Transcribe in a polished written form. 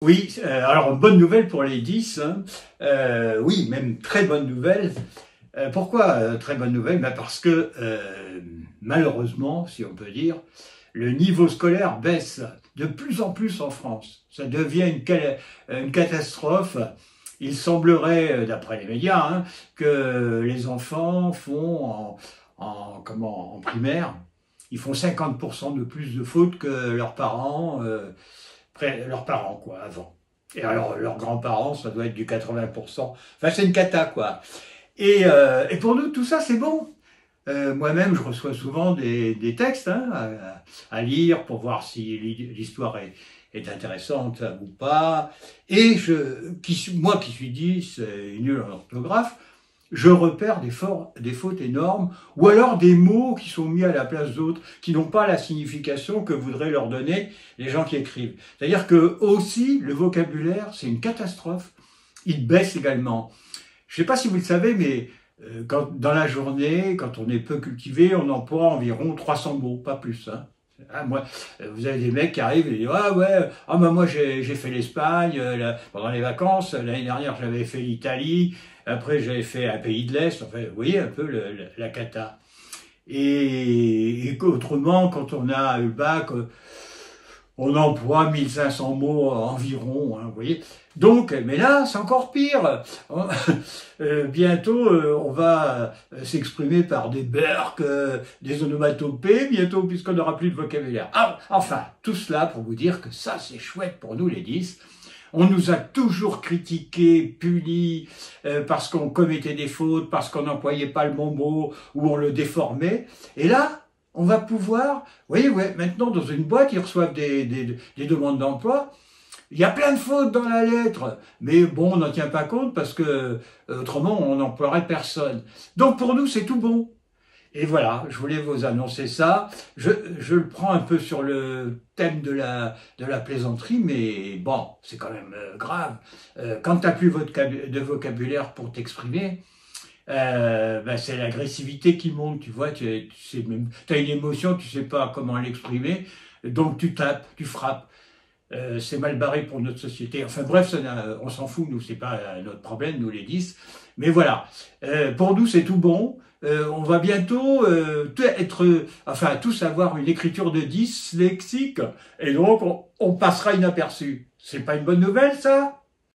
Oui, alors bonne nouvelle pour les 10, hein. Oui, même très bonne nouvelle. Pourquoi très bonne nouvelle? Parce que malheureusement, si on peut dire, le niveau scolaire baisse de plus en plus en France. Ça devient une catastrophe. Il semblerait, d'après les médias, hein, que les enfants font en primaire, ils font 50% de plus de fautes que leurs parents. Leurs parents, quoi, avant. Et alors, leurs grands-parents, ça doit être du 80%. Enfin, c'est une cata, quoi. Et pour nous, tout ça, c'est bon. Moi-même, je reçois souvent des textes hein, à lire pour voir si l'histoire est intéressante ou pas. Et moi qui suis 10, nul en orthographe, je repère des fautes énormes, ou alors des mots qui sont mis à la place d'autres, qui n'ont pas la signification que voudraient leur donner les gens qui écrivent. C'est-à-dire que aussi, le vocabulaire, c'est une catastrophe. Il baisse également. Je ne sais pas si vous le savez, mais dans la journée, quand on est peu cultivé, on emploie environ 300 mots, pas plus. Hein. Ah, moi, vous avez des mecs qui arrivent et disent ah ouais, ah bah moi j'ai fait l'Espagne pendant les vacances. L'année dernière j'avais fait l'Italie. Après j'avais fait un pays de l'Est. Enfin, vous voyez un peu la cata. Et autrement, quand on a le bac, on emploie 1500 mots environ, hein, vous voyez. Donc, mais là, c'est encore pire. Bientôt, on va s'exprimer par des berques, des onomatopées, bientôt, puisqu'on n'aura plus de vocabulaire. Ah, enfin, tout cela pour vous dire que ça, c'est chouette pour nous, les 10. On nous a toujours critiqués, punis, parce qu'on commettait des fautes, parce qu'on n'employait pas le bon mot, ou on le déformait. Et là, on va pouvoir, vous voyez, ouais, maintenant dans une boîte, ils reçoivent des demandes d'emploi. Il y a plein de fautes dans la lettre, mais bon, on n'en tient pas compte parce que autrement, on n'emploierait personne. Donc pour nous, c'est tout bon. Et voilà, je voulais vous annoncer ça. Je le prends un peu sur le thème de la plaisanterie, mais bon, c'est quand même grave. Quand tu n'as plus de vocabulaire pour t'exprimer, c'est l'agressivité qui monte, tu vois, tu as une émotion, tu sais pas comment l'exprimer, donc tu tapes, tu frappes. C'est mal barré pour notre société. Enfin bref, on s'en fout, nous, c'est pas notre problème, nous les 10. Mais voilà, pour nous, c'est tout bon. On va bientôt tous avoir une écriture de dyslexique, et donc on passera inaperçu. C'est pas une bonne nouvelle, ça?